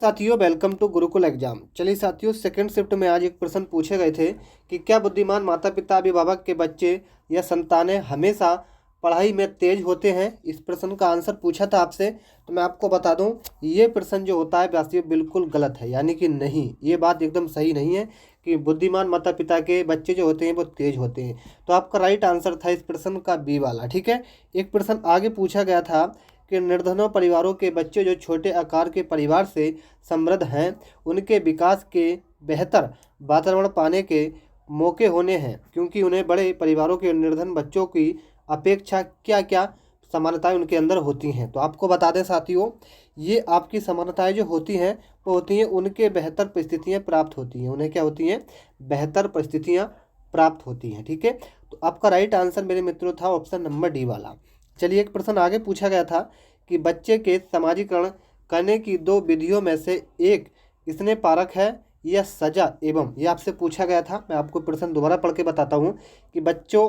साथियों welcome to Gurukul exam. चलिए साथियों, सेकंड शिफ्ट में आज एक प्रश्न पूछे गए थे कि क्या बुद्धिमान माता पिता अभिभावक के बच्चे या संतानें हमेशा पढ़ाई में तेज होते हैं। इस प्रश्न का आंसर पूछा था आपसे। तो मैं आपको बता दूं, ये प्रश्न जो होता है साथियों बिल्कुल गलत है, यानी कि नहीं, ये बात एकदम सही नहीं है कि बुद्धिमान माता पिता के बच्चे जो होते हैं वो तेज होते हैं। तो आपका राइट आंसर था इस प्रश्न का बी वाला। ठीक है, एक प्रश्न आगे पूछा गया था कि निर्धनों परिवारों के बच्चे जो छोटे आकार के परिवार से समृद्ध हैं, उनके विकास के बेहतर वातावरण पाने के मौके होने हैं, क्योंकि उन्हें बड़े परिवारों के निर्धन बच्चों की अपेक्षा क्या क्या समानताएं उनके अंदर होती हैं। तो आपको बता दें साथियों, ये आपकी समानताएं जो होती हैं वो होती हैं उनके बेहतर परिस्थितियां प्राप्त होती हैं। उन्हें क्या होती हैं? बेहतर परिस्थितियां प्राप्त होती हैं। ठीक है, तो आपका राइट आंसर मेरे मित्रों था ऑप्शन नंबर डी वाला। चलिए, एक प्रश्न आगे पूछा गया था कि बच्चे के समाजीकरण करने की दो विधियों में से एक किसने पारक है या सजा एवं, ये आपसे पूछा गया था। मैं आपको प्रश्न दोबारा पढ़ के बताता हूँ कि बच्चों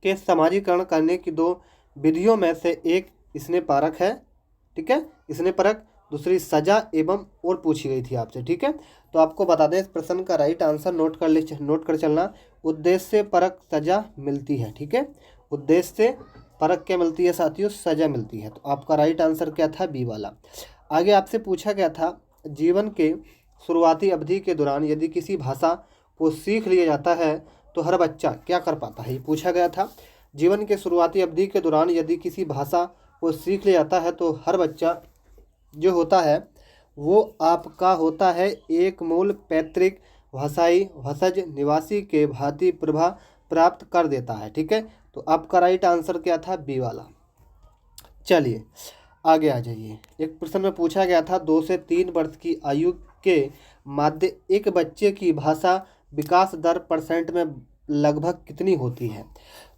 के समाजीकरण करने की दो विधियों में से एक इसने पारक है, ठीक है, इसने परक, दूसरी सजा एवं और पूछी गई थी आपसे। ठीक है, तो आपको बता दें इस प्रश्न का राइट आंसर नोट कर चलना। उद्देश्य से परक सजा मिलती है। ठीक है, उद्देश्य से परक क्या मिलती है साथियों? सजा मिलती है। तो आपका राइट आंसर क्या था? बी वाला। आगे आपसे पूछा गया था जीवन के शुरुआती अवधि के दौरान यदि किसी भाषा को सीख लिया जाता है तो हर बच्चा क्या कर पाता है, ये पूछा गया था। जीवन के शुरुआती अवधि के दौरान यदि किसी भाषा को सीख लिया जाता है तो हर बच्चा जो होता है वो आपका होता है एक मूल पैतृक भाषाई वंशज निवासी के भांति प्रभा प्राप्त कर देता है। ठीक है, तो आपका राइट आंसर क्या था? बी वाला। चलिए आगे आ जाइए। एक प्रश्न में पूछा गया था 2 से 3 वर्ष की आयु के मध्य एक बच्चे की भाषा विकास दर परसेंट में लगभग कितनी होती है।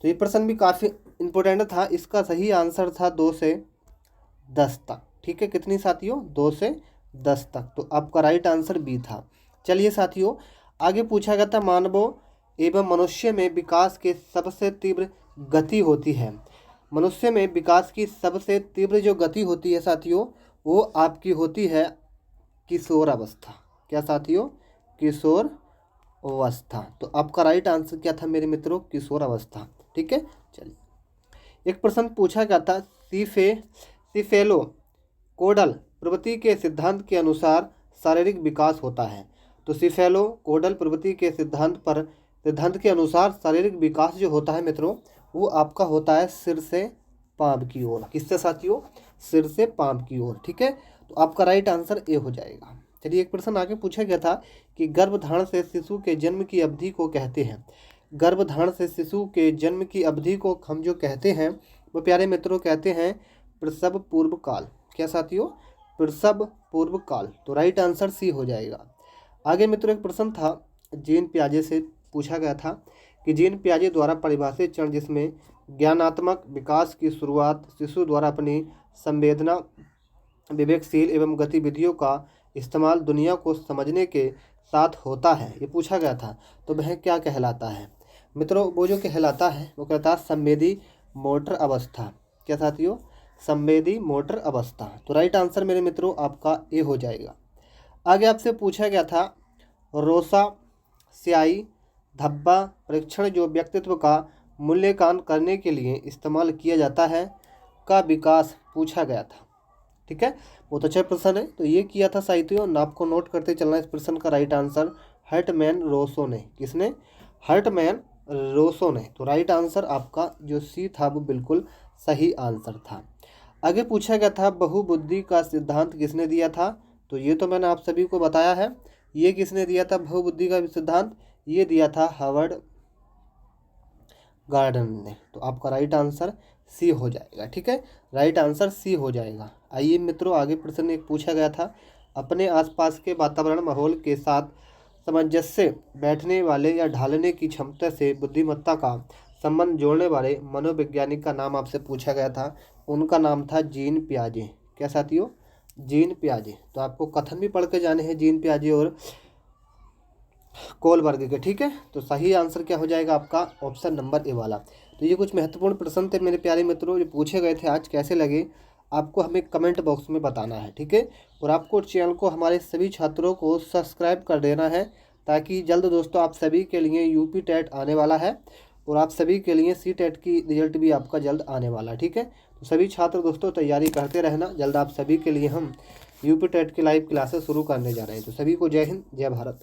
तो ये प्रश्न भी काफ़ी इम्पोर्टेंट था। इसका सही आंसर था 2 से 10 तक। ठीक है, कितनी साथियों? 2 से 10 तक। तो आपका राइट आंसर बी था। चलिए साथियों, आगे पूछा गया था मानवों एवं मनुष्य में विकास के सबसे तीव्र गति होती है। मनुष्य में विकास की सबसे तीव्र जो गति होती है साथियों वो आपकी होती है किशोर अवस्था। क्या साथियों? किशोर अवस्था। तो आपका राइट आंसर क्या था मेरे मित्रों? किशोर अवस्था। ठीक है, चलिए एक प्रश्न पूछा गया था सिफेलो कोडल प्रवृत्ति के सिद्धांत के अनुसार शारीरिक विकास होता है। तो सिफेलो कोडल प्रवृत्ति के सिद्धांत के अनुसार शारीरिक विकास जो होता है मित्रों वो आपका होता है सिर से पांव की ओर। किससे साथियों? सिर से पांव की ओर। ठीक है, तो आपका राइट आंसर ए हो जाएगा। चलिए एक प्रश्न आगे पूछा गया था कि गर्भधारण से शिशु के जन्म की अवधि को कहते हैं। गर्भधारण से शिशु के जन्म की अवधि को हम जो कहते हैं वो प्यारे मित्रों कहते हैं प्रसव पूर्व काल। क्या साथियों? प्रसव पूर्व काल। तो राइट आंसर सी हो जाएगा। आगे मित्रों एक प्रश्न था जीन पियाजे से पूछा गया था कि जीन पियाजे द्वारा परिभाषित चरण जिसमें ज्ञानात्मक विकास की शुरुआत शिशु द्वारा अपनी संवेदना विवेकशील एवं गतिविधियों का इस्तेमाल दुनिया को समझने के साथ होता है, ये पूछा गया था। तो वह क्या कहलाता है मित्रों? वो जो कहलाता है वो कहता है संवेदी मोटर अवस्था। क्या साथियों? संवेदी मोटर अवस्था। तो राइट आंसर मेरे मित्रों आपका ए हो जाएगा। आगे आपसे पूछा गया था रोसा स्याही धब्बा परीक्षण जो व्यक्तित्व का मूल्यांकन करने के लिए इस्तेमाल किया जाता है का विकास पूछा गया था। ठीक है, बहुत अच्छा प्रश्न है। तो ये किया था साहित्यों, आपको नोट करते चलना इस प्रश्न का राइट आंसर हर्टमैन रोसो ने। किसने? हर्टमैन रोसो ने। तो राइट आंसर आपका जो सी था वो बिल्कुल सही आंसर था। आगे पूछा गया था बहुबुद्धि का सिद्धांत किसने दिया था। तो ये तो मैंने आप सभी को बताया है। ये किसने दिया था बहुबुद्धि का सिद्धांत? ये दिया था हार्वर्ड गार्डन ने। तो आपका राइट आंसर सी हो जाएगा। ठीक है, राइट आंसर सी हो जाएगा। आइए मित्रों आगे प्रश्न एक पूछा गया था अपने आसपास के वातावरण माहौल के साथ सामंजस्य से बैठने वाले या ढालने की क्षमता से बुद्धिमत्ता का संबंध जोड़ने वाले मनोवैज्ञानिक का नाम आपसे पूछा गया था। उनका नाम था जीन पियाजे। क्या साथियों? जीन पियाजे। तो आपको कथन भी पढ़ के जाने हैं जीन पियाजे और कोलबर्ग के। ठीक है, तो सही आंसर क्या हो जाएगा आपका? ऑप्शन नंबर ए वाला। तो ये कुछ महत्वपूर्ण प्रश्न थे मेरे प्यारे मित्रों जो पूछे गए थे आज। कैसे लगे आपको हमें कमेंट बॉक्स में बताना है, ठीक है। और आपको चैनल को हमारे सभी छात्रों को सब्सक्राइब कर देना है, ताकि जल्द दोस्तों आप सभी के लिए यूपी टेट आने वाला है और आप सभी के लिए सी टेट की रिजल्ट भी आपका जल्द आने वाला है, ठीक है। तो सभी छात्र दोस्तों तैयारी करते रहना, जल्द आप सभी के लिए हम यूपी टेट की लाइव क्लासेस शुरू करने जा रहे हैं। तो सभी को जय हिंद, जय भारत।